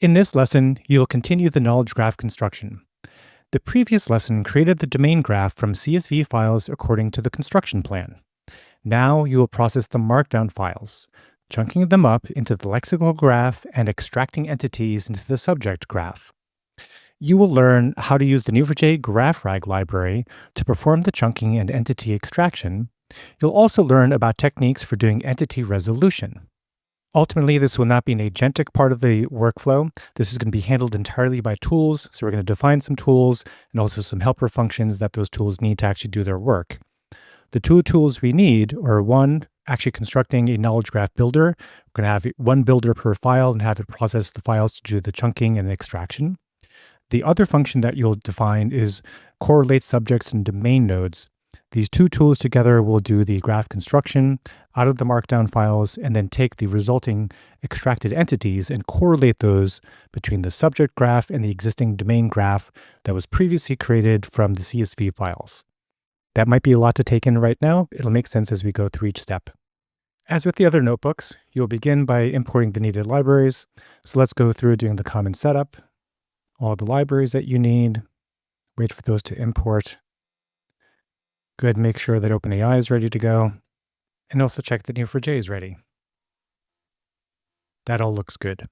In this lesson, you'll continue the knowledge graph construction. The previous lesson created the domain graph from CSV files according to the construction plan. Now you will process the markdown files, chunking them up into the lexical graph and extracting entities into the subject graph. You will learn how to use the Neo4j GraphRag library to perform the chunking and entity extraction. You'll also learn about techniques for doing entity resolution. Ultimately, this will not be an agentic part of the workflow. This is going to be handled entirely by tools. So we're going to define some tools and also some helper functions that those tools need to actually do their work. The two tools we need are one, actually constructing a knowledge graph builder. We're going to have one builder per file and have it process the files to do the chunking and extraction. The other function that you'll define is correlate subjects and domain nodes. These two tools together will do the graph construction out of the markdown files and then take the resulting extracted entities and correlate those between the subject graph and the existing domain graph that was previously created from the CSV files. That might be a lot to take in right now. It'll make sense as we go through each step. As with the other notebooks, you'll begin by importing the needed libraries. So let's go through doing the common setup, all the libraries that you need, wait for those to import. Go ahead and make sure that OpenAI is ready to go, and also check that Neo4j is ready. That all looks good.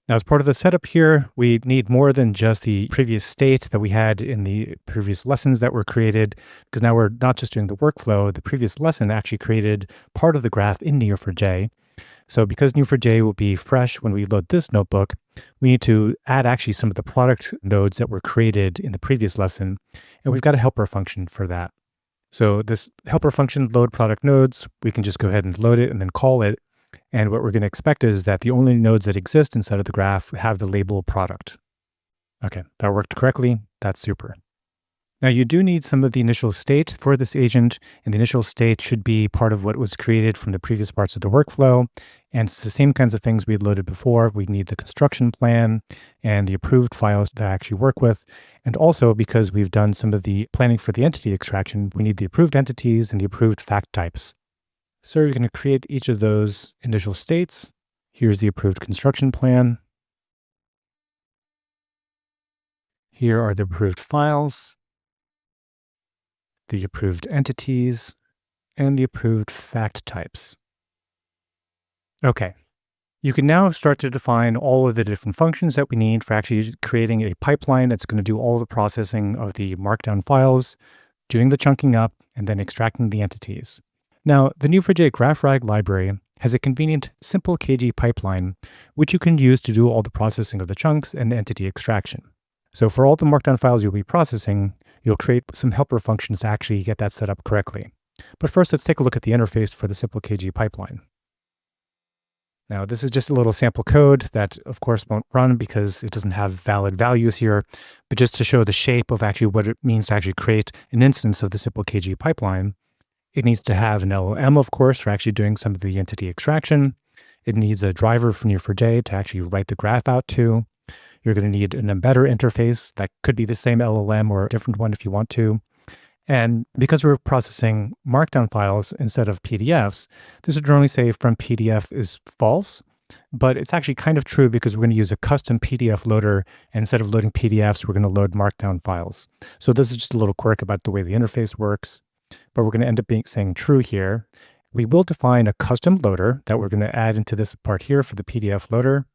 Now, as part of the setup here, we need more than just the previous state that we had in the previous lessons that were created, because now we're not just doing the workflow. The previous lesson actually created part of the graph in Neo4j. So because Neo4j will be fresh when we load this notebook, we need to add actually some of the product nodes that were created in the previous lesson, and we've got a helper function for that. So this helper function, load product nodes, we can just go ahead and load it and then call it. And what we're going to expect is that the only nodes that exist inside of the graph have the label product. Okay, that worked correctly. That's super. Now you do need some of the initial state for this agent, and the initial state should be part of what was created from the previous parts of the workflow. And it's the same kinds of things we had loaded before. We need the construction plan and the approved files to actually work with. And also, because we've done some of the planning for the entity extraction, we need the approved entities and the approved fact types. So you're going to create each of those initial states. Here's the approved construction plan. Here are the approved files, the approved entities, and the approved fact types. Okay, you can now start to define all of the different functions that we need for actually creating a pipeline that's going to do all the processing of the markdown files, doing the chunking up, and then extracting the entities. Now, the Neo4j GraphRag library has a convenient simple KG pipeline, which you can use to do all the processing of the chunks and entity extraction. So for all the markdown files you'll be processing, you'll create some helper functions to actually get that set up correctly. But first, let's take a look at the interface for the simple KG pipeline. Now, this is just a little sample code that, of course, won't run because it doesn't have valid values here, but just to show the shape of actually what it means to actually create an instance of the simple KG pipeline. It needs to have an LLM, of course, for actually doing some of the entity extraction. It needs a driver from Neo4j to actually write the graph out to. You're going to need an embedder interface that could be the same LLM or a different one if you want to. And because we're processing markdown files instead of PDFs, this would normally say from PDF is false, but it's actually kind of true because we're going to use a custom PDF loader, and instead of loading PDFs, we're going to load markdown files. So this is just a little quirk about the way the interface works, but we're going to end up saying true here. We will define a custom loader that we're going to add into this part here for the PDF loader.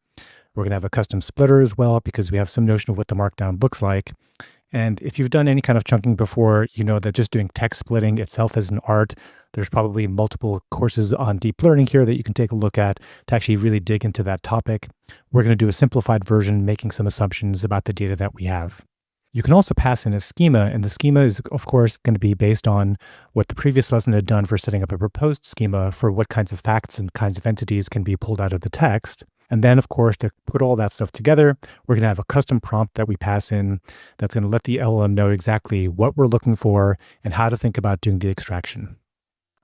We're going to have a custom splitter as well because we have some notion of what the markdown looks like. And if you've done any kind of chunking before, you know that just doing text splitting itself is an art. There's probably multiple courses on deep learning here that you can take a look at to actually really dig into that topic. We're going to do a simplified version, making some assumptions about the data that we have. You can also pass in a schema, and the schema is, of course, going to be based on what the previous lesson had done for setting up a proposed schema for what kinds of facts and kinds of entities can be pulled out of the text. And then, of course, to put all that stuff together, we're going to have a custom prompt that we pass in that's going to let the LLM know exactly what we're looking for and how to think about doing the extraction.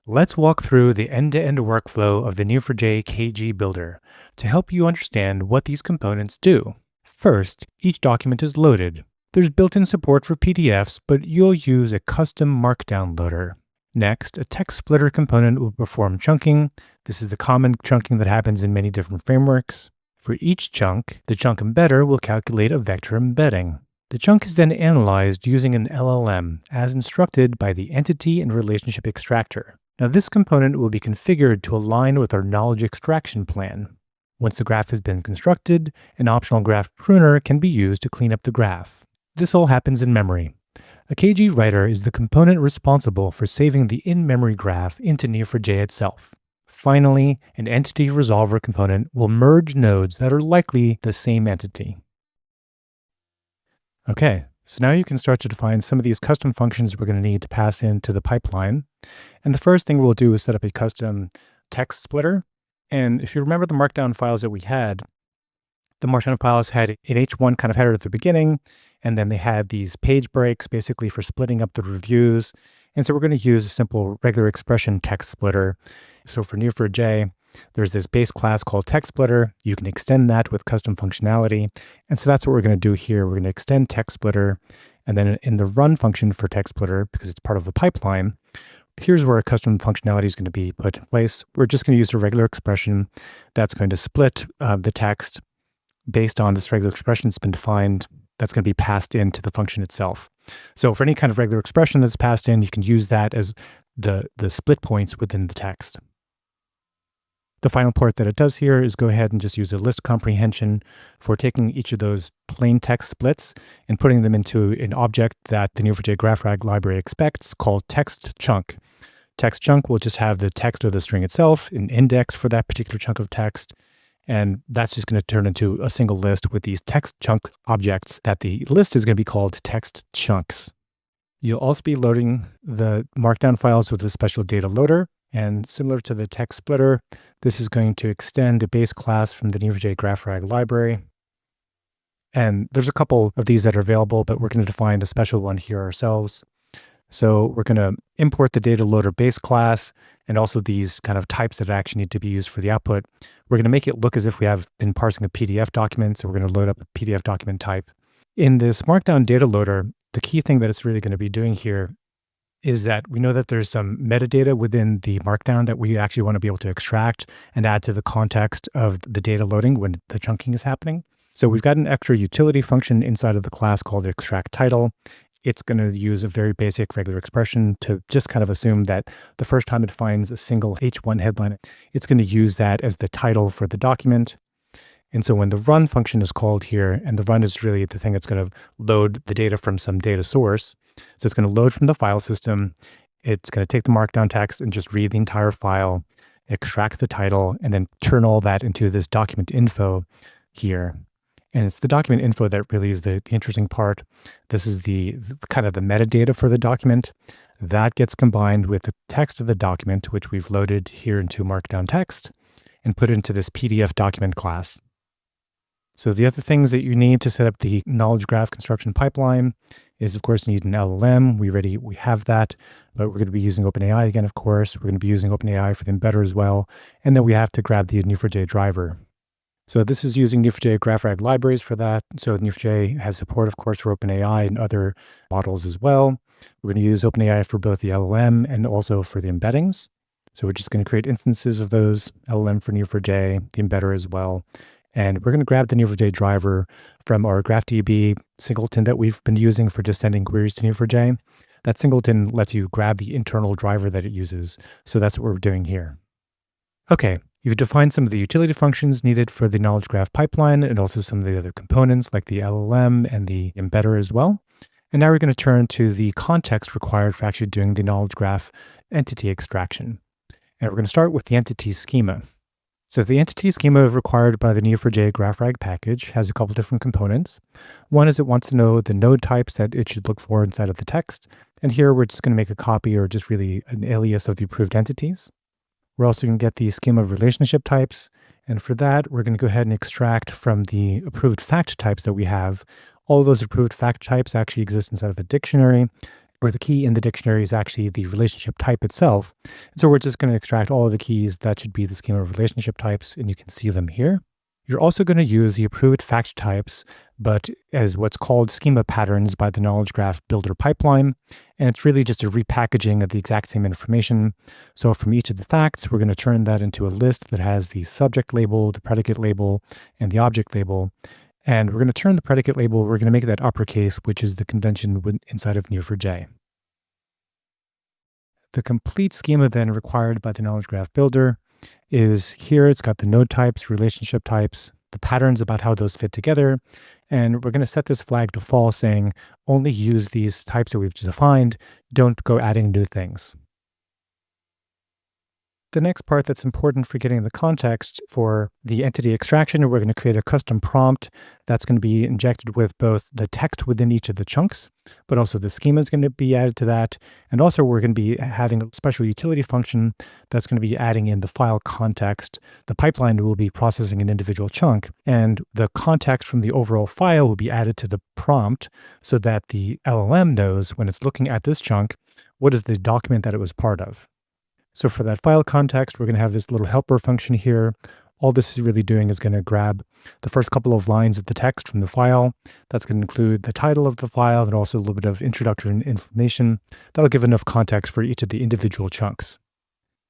Let's walk through the end-to-end workflow of the Neo4j KG Builder to help you understand what these components do. First, each document is loaded. There's built-in support for PDFs, but you'll use a custom markdown loader. Next, a text splitter component will perform chunking. This is the common chunking that happens in many different frameworks. For each chunk, the chunk embedder will calculate a vector embedding. The chunk is then analyzed using an LLM as instructed by the entity and relationship extractor. Now, this component will be configured to align with our knowledge extraction plan. Once the graph has been constructed, an optional graph pruner can be used to clean up the graph. This all happens in memory. A KG writer is the component responsible for saving the in-memory graph into Neo4j itself. Finally, an entity resolver component will merge nodes that are likely the same entity. Okay, so now you can start to define some of these custom functions we're going to need to pass into the pipeline. And the first thing we'll do is set up a custom text splitter. And if you remember the markdown files that we had, the markdown files had an H1 kind of header at the beginning, and then they had these page breaks basically for splitting up the reviews. And so we're going to use a simple regular expression text splitter. So for Neo4j, there's this base class called text splitter. You can extend that with custom functionality. And so that's what we're going to do here. We're going to extend text splitter. And then in the run function for text splitter, because it's part of the pipeline, here's where a custom functionality is going to be put in place. We're just going to use a regular expression that's going to split the text based on this regular expression that's been defined, that's going to be passed into the function itself. So for any kind of regular expression that's passed in, you can use that as the split points within the text. The final part that it does here is go ahead and just use a list comprehension for taking each of those plain text splits and putting them into an object that the Neo4j GraphRag library expects called text chunk. Text chunk will just have the text of the string itself, an index for that particular chunk of text, and that's just going to turn into a single list with these text chunk objects that the list is going to be called text chunks. You'll also be loading the markdown files with a special data loader. And similar to the text splitter, this is going to extend a base class from the Neo4j GraphRag library. And there's a couple of these that are available, but we're going to define a special one here ourselves. So we're going to import the data loader base class and also these kind of types that actually need to be used for the output. We're going to make it look as if we have been parsing a PDF document. So we're going to load up a PDF document type. In this markdown data loader, the key thing that it's really going to be doing here is that we know that there's some metadata within the markdown that we actually want to be able to extract and add to the context of the data loading when the chunking is happening. So we've got an extra utility function inside of the class called extract title. It's going to use a very basic regular expression to just kind of assume that the first time it finds a single H1 headline, it's going to use that as the title for the document. And so when the run function is called here, and the run is really the thing that's going to load the data from some data source. So it's going to load from the file system. It's going to take the markdown text and just read the entire file, extract the title, and then turn all that into this document info here. And it's the document info that really is the interesting part. This is the kind of the metadata for the document. That gets combined with the text of the document, which we've loaded here into markdown text and put into this PDF document class. So the other things that you need to set up the knowledge graph construction pipeline is, of course, you need an LLM. We have that, but we're going to be using OpenAI again, of course. We're going to be using OpenAI for the embedder as well. And then we have to grab the Neo4j driver. So this is using Neo4j GraphRag libraries for that. So Neo4j has support, of course, for OpenAI and other models as well. We're going to use OpenAI for both the LLM and also for the embeddings. So we're just going to create instances of those, LLM for Neo4j, the embedder as well. And we're going to grab the Neo4j driver from our GraphDB singleton that we've been using for just sending queries to Neo4j. That singleton lets you grab the internal driver that it uses. So that's what we're doing here. Okay, you've defined some of the utility functions needed for the knowledge graph pipeline and also some of the other components like the LLM and the embedder as well. And now we're going to turn to the context required for actually doing the knowledge graph entity extraction. And we're going to start with the entity schema. So the entity schema required by the Neo4j GraphRag package has a couple different components. One is it wants to know the node types that it should look for inside of the text. And here we're just going to make a copy or just really an alias of the approved entities. We're also going to get the schema of relationship types. And for that, we're going to go ahead and extract from the approved fact types that we have. All of those approved fact types actually exist inside of a dictionary, where the key in the dictionary is actually the relationship type itself. And so we're just going to extract all of the keys that should be the schema of relationship types, and you can see them here. You're also going to use the approved fact types but as what's called schema patterns by the Knowledge Graph Builder pipeline. And it's really just a repackaging of the exact same information. So from each of the facts, we're going to turn that into a list that has the subject label, the predicate label, and the object label. And we're going to turn the predicate label, we're going to make that uppercase, which is the convention inside of Neo4j. The complete schema then required by the Knowledge Graph Builder is here. It's got the node types, relationship types, the patterns about how those fit together. And we're going to set this flag to false, saying only use these types that we've defined. Don't go adding new things. The next part that's important for getting the context for the entity extraction, we're going to create a custom prompt that's going to be injected with both the text within each of the chunks, but also the schema is going to be added to that. And also we're going to be having a special utility function that's going to be adding in the file context. The pipeline will be processing an individual chunk, and the context from the overall file will be added to the prompt so that the LLM knows when it's looking at this chunk, what is the document that it was part of. So for that file context, we're going to have this little helper function here. All this is really doing is going to grab the first couple of lines of the text from the file. That's going to include the title of the file and also a little bit of introductory information. That'll give enough context for each of the individual chunks.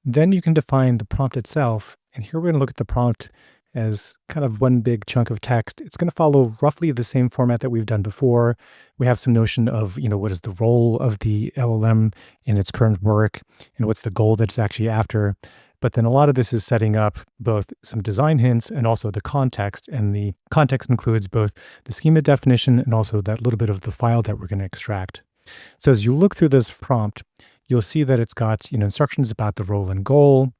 Then you can define the prompt itself. And here we're going to look at the prompt as kind of one big chunk of text. It's going to follow roughly the same format that we've done before. We have some notion of, what is the role of the LLM in its current work and what's the goal that it's actually after. But then a lot of this is setting up both some design hints and also the context. And the context includes both the schema definition and also that little bit of the file that we're going to extract. So as you look through this prompt, you'll see that it's got, instructions about the role and goal.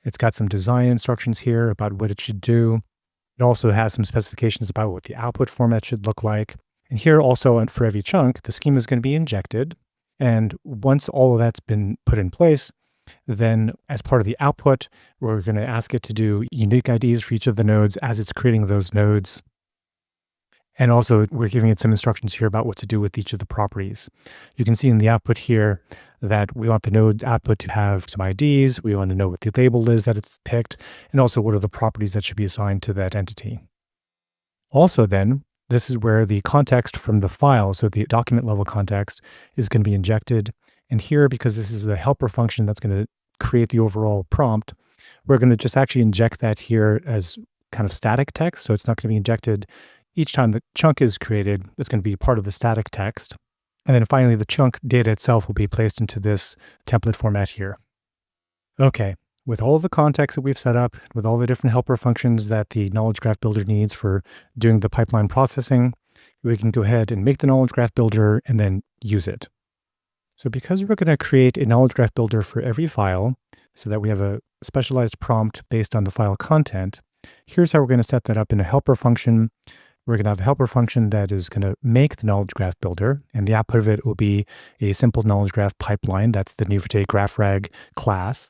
It's got some design instructions here about what it should do. It also has some specifications about what the output format should look like. And here also, for every chunk, the schema is going to be injected. And once all of that's been put in place, then as part of the output, we're going to ask it to do unique IDs for each of the nodes as it's creating those nodes. And also, we're giving it some instructions here about what to do with each of the properties. You can see in the output here that we want the node output to have some IDs. We want to know what the label is that it's picked, and also what are the properties that should be assigned to that entity. Also then, this is where the context from the file, so the document level context, is going to be injected. And here, because this is the helper function that's going to create the overall prompt, we're going to just actually inject that here as kind of static text. So it's not going to be injected each time the chunk is created. It's going to be part of the static text. And then finally, the chunk data itself will be placed into this template format here. Okay, with all the context that we've set up, with all the different helper functions that the Knowledge Graph Builder needs for doing the pipeline processing, we can go ahead and make the Knowledge Graph Builder and then use it. So because we're going to create a Knowledge Graph Builder for every file so that we have a specialized prompt based on the file content, here's how we're going to set that up in a helper function. We're going to have a helper function that is going to make the Knowledge Graph Builder, and the output of it will be a simple Knowledge Graph pipeline. That's the Neo4j GraphRag class.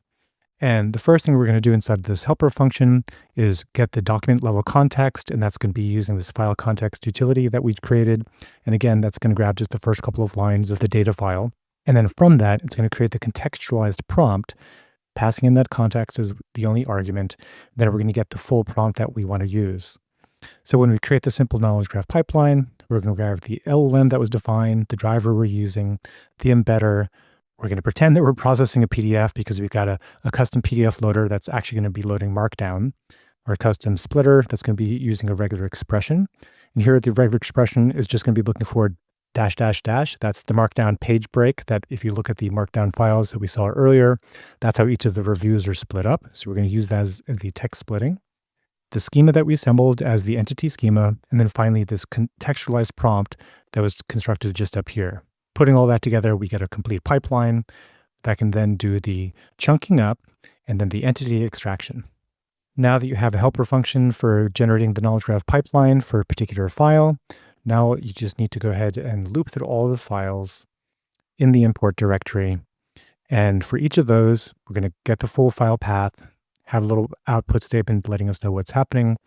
And the first thing we're going to do inside this helper function is get the document level context, and that's going to be using this file context utility that we created. And again, that's going to grab just the first couple of lines of the data file. And then from that, it's going to create the contextualized prompt, passing in that context as the only argument. Then we're going to get the full prompt that we want to use. So when we create the simple knowledge graph pipeline, we're going to grab the LLM that was defined, the driver we're using, the embedder. We're going to pretend that we're processing a PDF because we've got a custom PDF loader that's actually going to be loading Markdown, our custom splitter that's going to be using a regular expression. And here the regular expression is just going to be looking for dash, dash, dash. That's the Markdown page break that if you look at the Markdown files that we saw earlier, that's how each of the reviews are split up. So we're going to use that as the text splitting. The schema that we assembled as the entity schema, and then finally this contextualized prompt that was constructed just up here. Putting all that together, we get a complete pipeline that can then do the chunking up and then the entity extraction. Now that you have a helper function for generating the knowledge graph pipeline for a particular file, now you just need to go ahead and loop through all the files in the import directory. And for each of those, we're going to get the full file path, have a little output statement letting us know what's happening,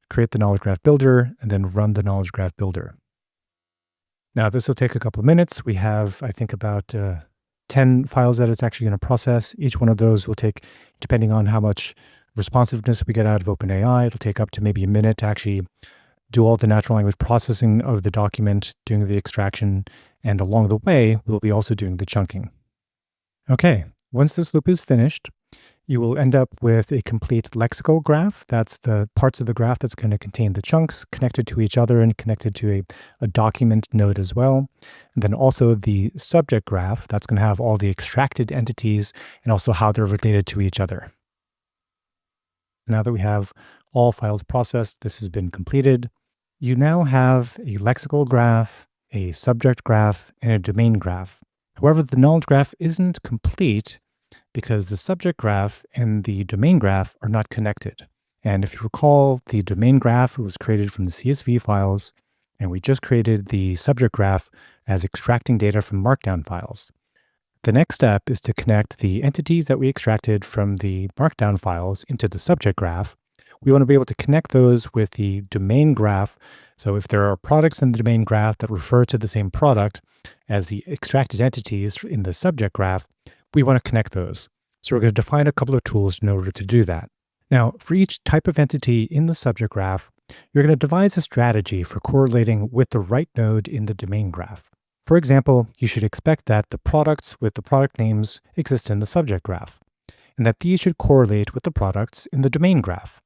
create the knowledge graph builder, and then run the knowledge graph builder. Now, this will take a couple of minutes. We have, I think, about 10 files that it's actually going to process. Each one of those will take, depending on how much responsiveness we get out of OpenAI, it'll take up to maybe a minute to actually do all the natural language processing of the document, doing the extraction, and along the way, we'll be also doing the chunking. Okay, once this loop is finished, you will end up with a complete lexical graph. That's the parts of the graph that's going to contain the chunks connected to each other and connected to a document node as well. And then also the subject graph, that's going to have all the extracted entities and also how they're related to each other. Now that we have all files processed, this has been completed. You now have a lexical graph, a subject graph, and a domain graph. However, the knowledge graph isn't complete because the subject graph and the domain graph are not connected. And if you recall, the domain graph was created from the CSV files, and we just created the subject graph as extracting data from Markdown files. The next step is to connect the entities that we extracted from the Markdown files into the subject graph. We want to be able to connect those with the domain graph. So if there are products in the domain graph that refer to the same product as the extracted entities in the subject graph, we want to connect those. So we're going to define a couple of tools in order to do that. Now, for each type of entity in the subject graph, you're going to devise a strategy for correlating with the right node in the domain graph. For example, you should expect that the products with the product names exist in the subject graph, and that these should correlate with the products in the domain graph.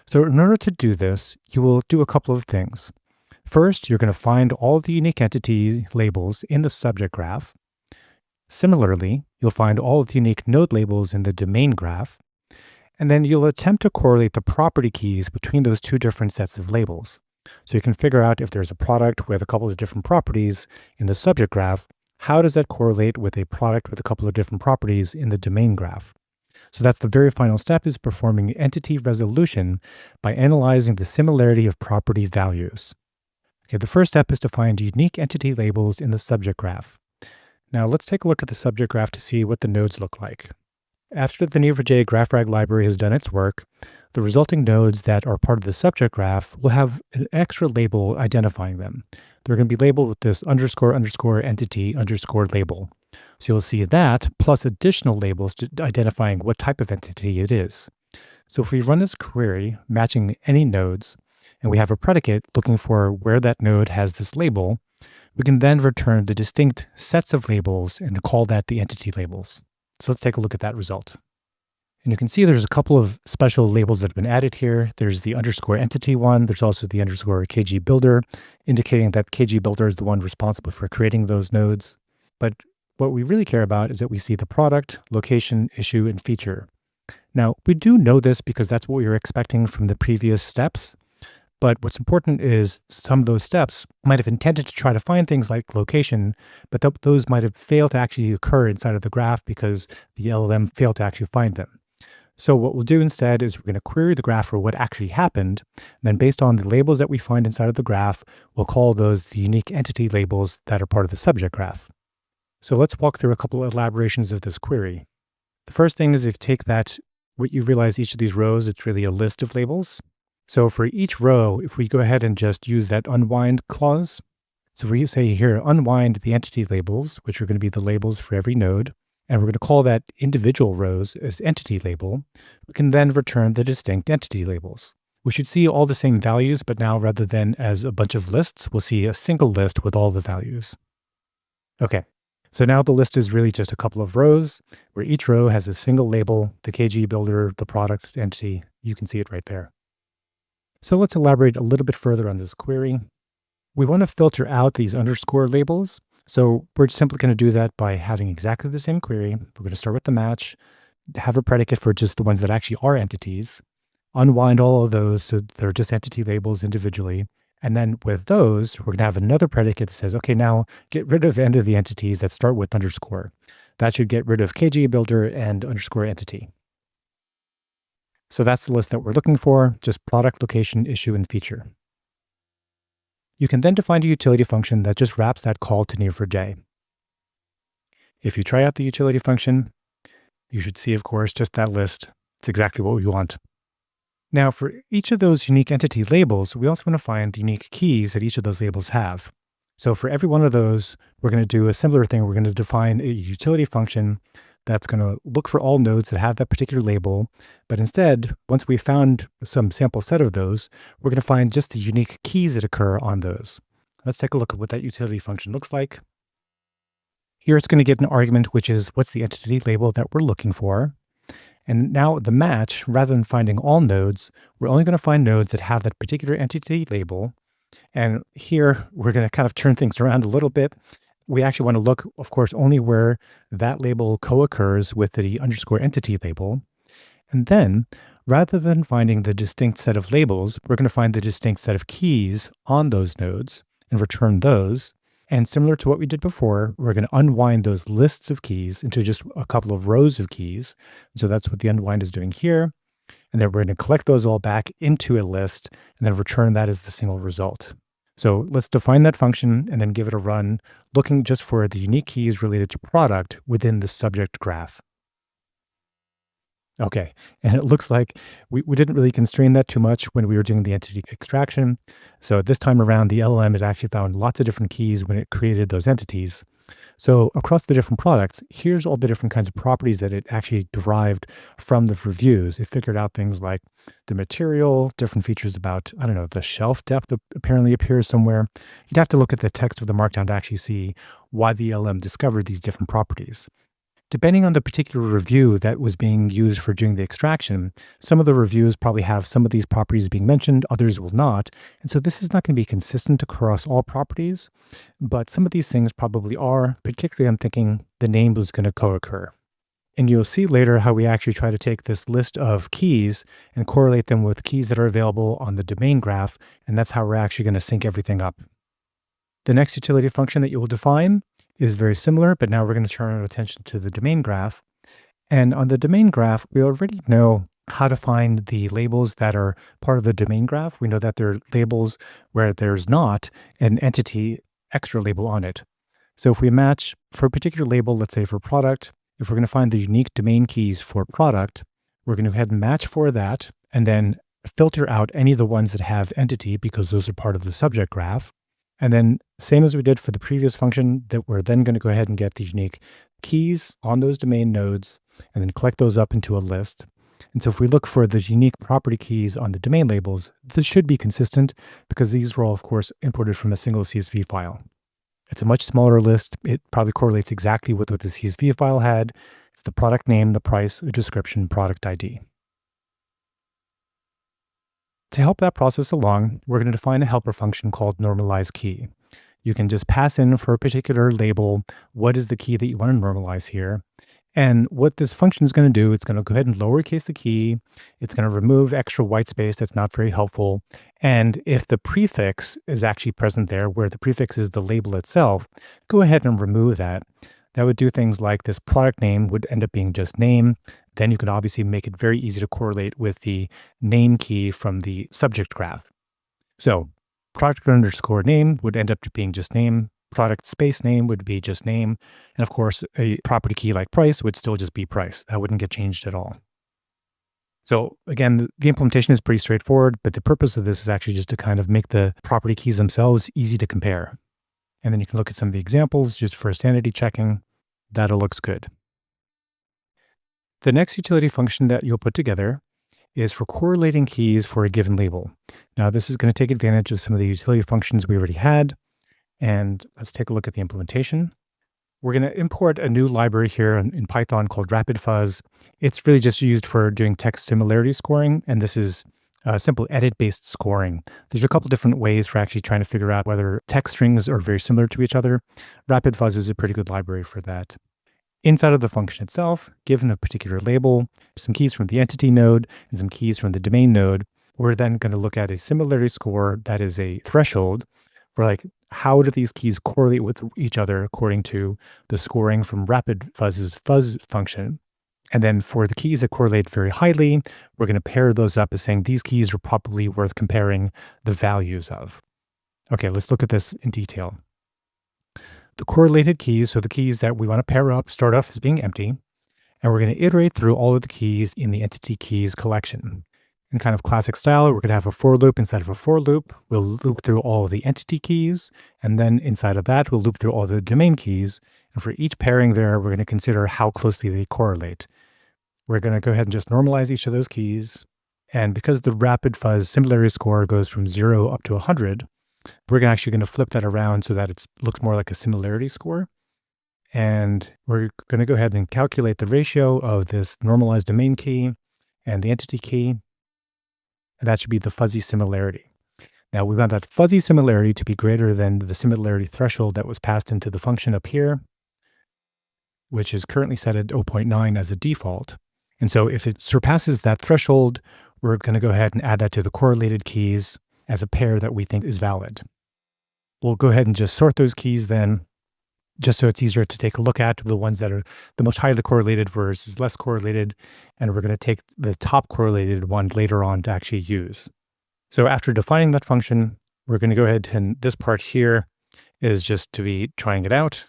So in order to do this, you will do a couple of things. First, you're going to find all the unique entity labels in the subject graph. Similarly, you'll find all of the unique node labels in the domain graph, and then you'll attempt to correlate the property keys between those two different sets of labels. So you can figure out if there's a product with a couple of different properties in the subject graph, how does that correlate with a product with a couple of different properties in the domain graph? So that's the very final step, is performing entity resolution by analyzing the similarity of property values. Okay, the first step is to find unique entity labels in the subject graph. Now let's take a look at the subject graph to see what the nodes look like. After the Neo4j GraphRag library has done its work, the resulting nodes that are part of the subject graph will have an extra label identifying them. They're going to be labeled with this __entity _label. So you'll see that plus additional labels identifying what type of entity it is. So if we run this query matching any nodes, and we have a predicate looking for where that node has this label, we can then return the distinct sets of labels and call that the entity labels. So let's take a look at that result. And you can see there's a couple of special labels that have been added here. There's the _entity one. There's also the _kg builder, indicating that kg builder is the one responsible for creating those nodes. But what we really care about is that we see the product, location, issue, and feature. Now, we do know this because that's what we were expecting from the previous steps. But what's important is some of those steps might have intended to try to find things like location, but those might have failed to actually occur inside of the graph because the LLM failed to actually find them. So what we'll do instead is we're going to query the graph for what actually happened. And then based on the labels that we find inside of the graph, we'll call those the unique entity labels that are part of the subject graph. So let's walk through a couple of elaborations of this query. The first thing is if you take that, what you realize each of these rows, it's really a list of labels. So for each row, if we go ahead and just use that unwind clause, so if we say here, unwind the entity labels, which are going to be the labels for every node, and we're going to call that individual rows as entity label, we can then return the distinct entity labels. We should see all the same values, but now rather than as a bunch of lists, we'll see a single list with all the values. Okay, so now the list is really just a couple of rows where each row has a single label, the KG builder, the product entity. You can see it right there. So let's elaborate a little bit further on this query. We want to filter out these underscore labels. So we're simply going to do that by having exactly the same query. We're going to start with the match, have a predicate for just the ones that actually are entities, unwind all of those so they're just entity labels individually. And then with those, we're going to have another predicate that says, okay, now get rid of any of the entities that start with underscore. That should get rid of KG builder and underscore entity. So that's the list that we're looking for, just product, location, issue, and feature. You can then define a utility function that just wraps that call to Neo4j. If you try out the utility function, you should see, of course, just that list. It's exactly what we want. Now, for each of those unique entity labels, we also want to find the unique keys that each of those labels have. So for every one of those, we're going to do a similar thing. We're going to define a utility function that's going to look for all nodes that have that particular label. But instead, once we found some sample set of those, we're going to find just the unique keys that occur on those. Let's take a look at what that utility function looks like. Here it's going to get an argument, which is what's the entity label that we're looking for. And now the match, rather than finding all nodes, we're only going to find nodes that have that particular entity label. And here we're going to kind of turn things around a little bit. We actually want to look, of course, only where that label co-occurs with the underscore entity label. And then, rather than finding the distinct set of labels, we're going to find the distinct set of keys on those nodes and return those. And similar to what we did before, we're going to unwind those lists of keys into just a couple of rows of keys. So that's what the unwind is doing here. And then we're going to collect those all back into a list and then return that as the single result. So let's define that function and then give it a run, looking just for the unique keys related to product within the subject graph. Okay, and it looks like we didn't really constrain that too much when we were doing the entity extraction. So this time around, the LLM had actually found lots of different keys when it created those entities. So across the different products, here's all the different kinds of properties that it actually derived from the reviews. It figured out things like the material, different features about, I don't know, the shelf depth that apparently appears somewhere. You'd have to look at the text of the markdown to actually see why the LM discovered these different properties. Depending on the particular review that was being used for doing the extraction, some of the reviews probably have some of these properties being mentioned, others will not. And so this is not going to be consistent across all properties, but some of these things probably are. Particularly, I'm thinking the name was going to co-occur. And you'll see later how we actually try to take this list of keys and correlate them with keys that are available on the domain graph, and that's how we're actually going to sync everything up. The next utility function that you will define is very similar, but now we're going to turn our attention to the domain graph. And on the domain graph, we already know how to find the labels that are part of the domain graph. We know that there are labels where there's not an entity extra label on it. So if we match for a particular label, let's say for product, if we're going to find the unique domain keys for product, we're going to go ahead and match for that and then filter out any of the ones that have entity because those are part of the subject graph. And then same as we did for the previous function, that we're then going to go ahead and get the unique keys on those domain nodes and then collect those up into a list. And so if we look for the unique property keys on the domain labels, this should be consistent because these were all, of course, imported from a single CSV file. It's a much smaller list. It probably correlates exactly with what the CSV file had. It's the product name, the price, the description, product ID. To help that process along, we're going to define a helper function called normalize key. You can just pass in for a particular label, what is the key that you want to normalize here? And what this function is going to do, it's going to go ahead and lowercase the key. It's going to remove extra white space that's not very helpful. And if the prefix is actually present there, where the prefix is the label itself, go ahead and remove that. That would do things like this product name would end up being just name. Then you can obviously make it very easy to correlate with the name key from the subject graph. So product underscore name would end up being just name. Product space name would be just name. And of course, a property key like price would still just be price. That wouldn't get changed at all. So again, the implementation is pretty straightforward, but the purpose of this is actually just to kind of make the property keys themselves easy to compare. And then you can look at some of the examples just for sanity checking. That all looks good. The next utility function that you'll put together is for correlating keys for a given label. Now, this is going to take advantage of some of the utility functions we already had. And let's take a look at the implementation. We're going to import a new library here in Python called RapidFuzz. It's really just used for doing text similarity scoring, and this is simple edit-based scoring. There's a couple different ways for actually trying to figure out whether text strings are very similar to each other. RapidFuzz is a pretty good library for that. Inside of the function itself, given a particular label, some keys from the entity node and some keys from the domain node, we're then going to look at a similarity score that is a threshold for like, how do these keys correlate with each other according to the scoring from RapidFuzz's fuzz function. And then for the keys that correlate very highly, we're going to pair those up as saying these keys are probably worth comparing the values of. Okay, let's look at this in detail. The correlated keys, so the keys that we want to pair up, start off as being empty, and we're going to iterate through all of the keys in the entity keys collection. in kind of classic style, we're going to have a for loop inside of a for loop. We'll loop through all of the entity keys, and then inside of that, we'll loop through all the domain keys. And for each pairing there, we're going to consider how closely they correlate. We're going to go ahead and just normalize each of those keys. And because the rapid fuzz similarity score goes from 0 up to 100, we're actually going to flip that around so that it looks more like a similarity score. And we're going to go ahead and calculate the ratio of this normalized domain key and the entity key. And that should be the fuzzy similarity. Now we want that fuzzy similarity to be greater than the similarity threshold that was passed into the function up here, which is currently set at 0.9 as a default. And so if it surpasses that threshold, we're going to go ahead and add that to the correlated keys as a pair that we think is valid. We'll go ahead and just sort those keys then, just so it's easier to take a look at the ones that are the most highly correlated versus less correlated. And we're going to take the top correlated one later on to actually use. So after defining that function, we're going to go ahead and this part here is just to be trying it out.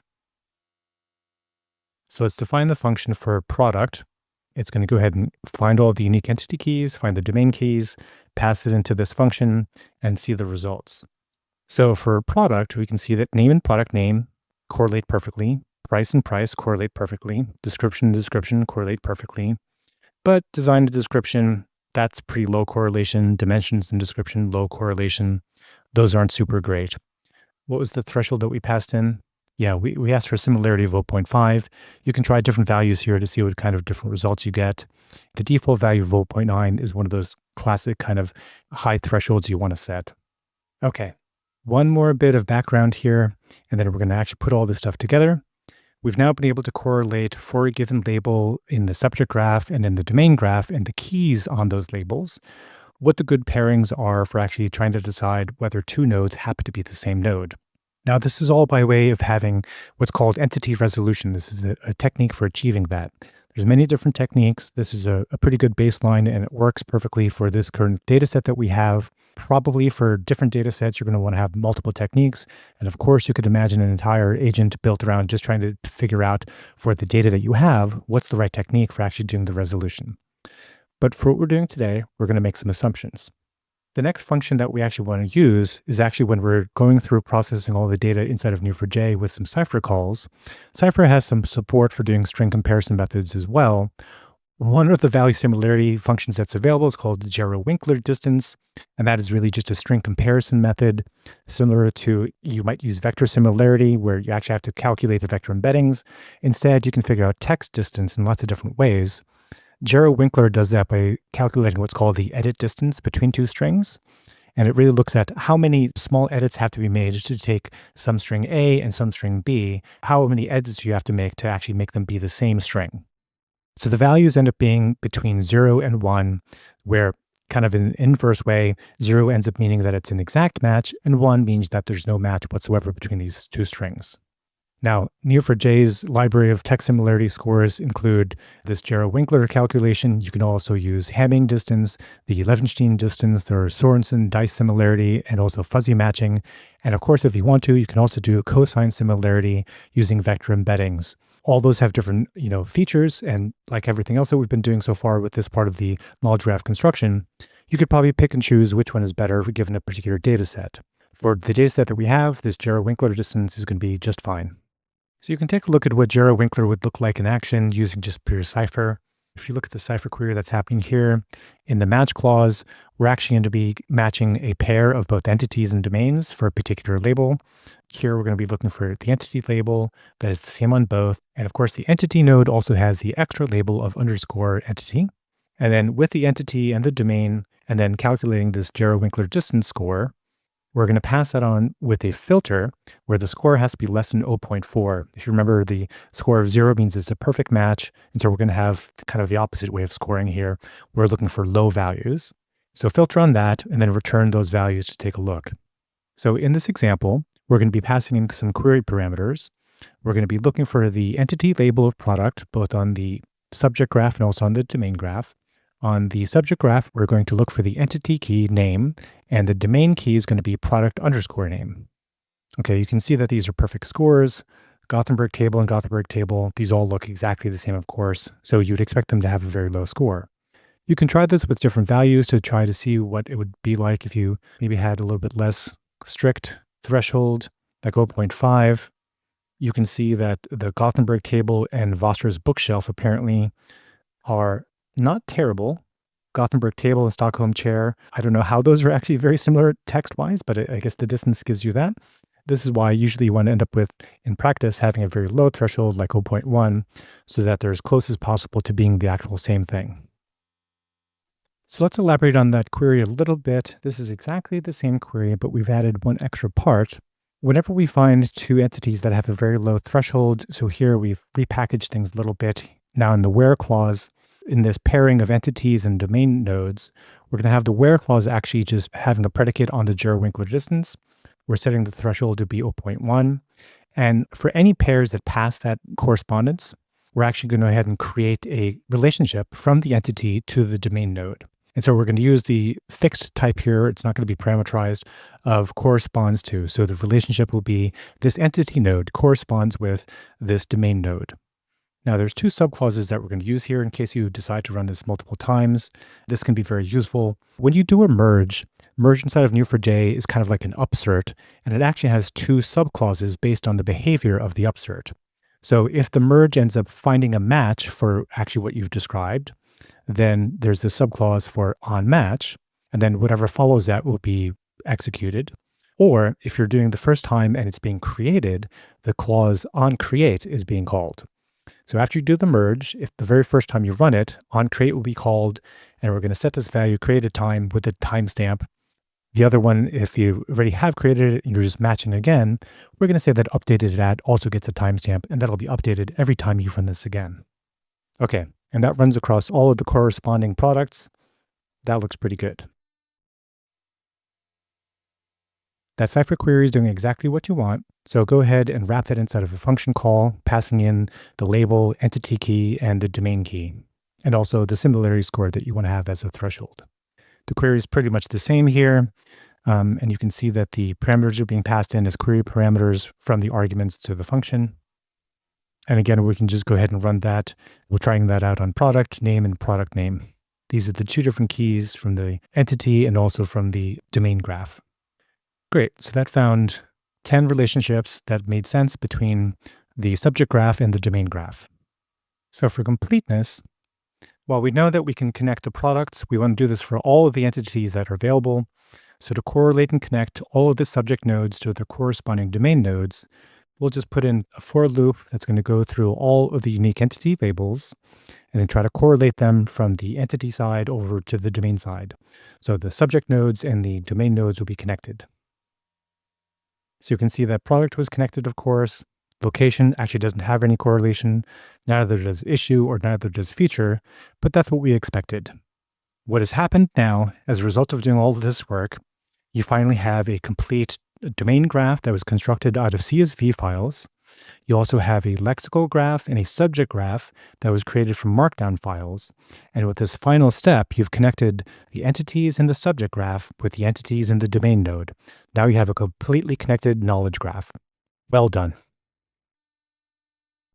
So let's define the function for product. It's going to go ahead and find all the unique entity keys, find the domain keys, pass it into this function, and see the results. So for product, we can see that name and product name correlate perfectly, price and price correlate perfectly, description and description correlate perfectly, but design and description, that's pretty low correlation, dimensions and description, low correlation. Those aren't super great. What was the threshold that we passed in? Yeah, we asked for a similarity of 0.5. You can try different values here to see what kind of different results you get. The default value of 0.9 is one of those classic kind of high thresholds you want to set. Okay, one more bit of background here, and then we're going to actually put all this stuff together. We've now been able to correlate for a given label in the subject graph and in the domain graph and the keys on those labels, what the good pairings are for actually trying to decide whether two nodes happen to be the same node. Now, this is all by way of having what's called entity resolution. This is a technique for achieving that. There's many different techniques. This is a pretty good baseline, and it works perfectly for this current data set that we have. Probably for different data sets, you're going to want to have multiple techniques. And of course, you could imagine an entire agent built around just trying to figure out for the data that you have, what's the right technique for actually doing the resolution. But for what we're doing today, we're going to make some assumptions. The next function that we actually want to use is actually when we're going through processing all the data inside of Neo4j with some Cypher calls. Cypher has some support for doing string comparison methods as well. One of the value similarity functions that's available is called the Jero-Winkler distance, and that is really just a string comparison method, similar to you might use vector similarity, where you actually have to calculate the vector embeddings. Instead, you can figure out text distance in lots of different ways. Jero-Winkler does that by calculating what's called the edit distance between two strings. And it really looks at how many small edits have to be made to take some string A and some string B. How many edits do you have to make to actually make them be the same string? So the values end up being between 0 and 1, where kind of in an inverse way, 0 ends up meaning that it's an exact match, and 1 means that there's no match whatsoever between these two strings. Now, Neo4j's library of text similarity scores include this Jero-Winkler calculation. You can also use Hamming distance, the Levenshtein distance, there are Sorensen dice similarity, and also fuzzy matching. And of course, if you want to, you can also do cosine similarity using vector embeddings. All those have different, features, and like everything else that we've been doing so far with this part of the knowledge graph construction, you could probably pick and choose which one is better given a particular data set. For the data set that we have, this Jero-Winkler distance is going to be just fine. So you can take a look at what Jero-Winkler would look like in action using just pure Cypher. If you look at the Cypher query that's happening here, in the match clause, we're actually going to be matching a pair of both entities and domains for a particular label. Here, we're going to be looking for the entity label that is the same on both. And of course, the entity node also has the extra label of underscore entity. And then with the entity and the domain, and then calculating this Jero-Winkler distance score, we're going to pass that on with a filter where the score has to be less than 0.4. If you remember, the score of 0 means it's a perfect match. And so we're going to have kind of the opposite way of scoring here. We're looking for low values. So filter on that and then return those values to take a look. So in this example, we're going to be passing in some query parameters. We're going to be looking for the entity label of product, both on the subject graph and also on the domain graph. On the subject graph, we're going to look for the entity key name, and the domain key is going to be product underscore name. Okay, you can see that these are perfect scores. Gothenburg table and Gothenburg table, these all look exactly the same, of course, so you'd expect them to have a very low score. You can try this with different values to try to see what it would be like if you maybe had a little bit less strict threshold, like 0.5. You can see that the Gothenburg table and Voster's bookshelf apparently are not terrible. Gothenburg table and Stockholm chair, I don't know how those are actually very similar text-wise, but I guess the distance gives you that. This is why usually you want to end up with, in practice, having a very low threshold like 0.1 so that they're as close as possible to being the actual same thing. So let's elaborate on that query a little bit. This is exactly the same query, but we've added one extra part. Whenever we find two entities that have a very low threshold, so here we've repackaged things a little bit. Now in the where clause, in this pairing of entities and domain nodes, we're going to have the where clause actually just having the predicate on the Jura-Winkler distance. We're setting the threshold to be 0.1. And for any pairs that pass that correspondence, we're actually going to go ahead and create a relationship from the entity to the domain node. And so we're going to use the fixed type here. It's not going to be parameterized of corresponds to. So the relationship will be this entity node corresponds with this domain node. Now there's two subclauses that we're going to use here in case you decide to run this multiple times. This can be very useful. When you do a merge inside of Neo4j is kind of like an upsert, and it actually has two subclauses based on the behavior of the upsert. So if the merge ends up finding a match for actually what you've described, then there's a subclause for onMatch, and then whatever follows that will be executed. Or if you're doing the first time and it's being created, the clause onCreate is being called. So after you do the merge, if the very first time you run it, onCreate will be called, and we're going to set this value created time with a timestamp. The other one, if you already have created it and you're just matching again, we're going to say that updated at also gets a timestamp, and that'll be updated every time you run this again. Okay. And that runs across all of the corresponding products. That looks pretty good. That Cypher query is doing exactly what you want. So go ahead and wrap that inside of a function call, passing in the label, entity key, and the domain key, and also the similarity score that you want to have as a threshold. The query is pretty much the same here. And you can see that the parameters are being passed in as query parameters from the arguments to the function. And again, we can just go ahead and run that. We're trying that out on product name and product name. These are the two different keys from the entity and also from the domain graph. Great. So that found 10 relationships that made sense between the subject graph and the domain graph. So for completeness, while we know that we can connect the products, we want to do this for all of the entities that are available. So to correlate and connect all of the subject nodes to their corresponding domain nodes, we'll just put in a for loop that's going to go through all of the unique entity labels and then try to correlate them from the entity side over to the domain side. So the subject nodes and the domain nodes will be connected. So you can see that product was connected, of course. Location actually doesn't have any correlation. Neither does issue or neither does feature, but that's what we expected. What has happened now, as a result of doing all of this work, you finally have a complete domain graph that was constructed out of CSV files. You also have a lexical graph and a subject graph that was created from markdown files. And with this final step, you've connected the entities in the subject graph with the entities in the domain node. Now you have a completely connected knowledge graph. Well done.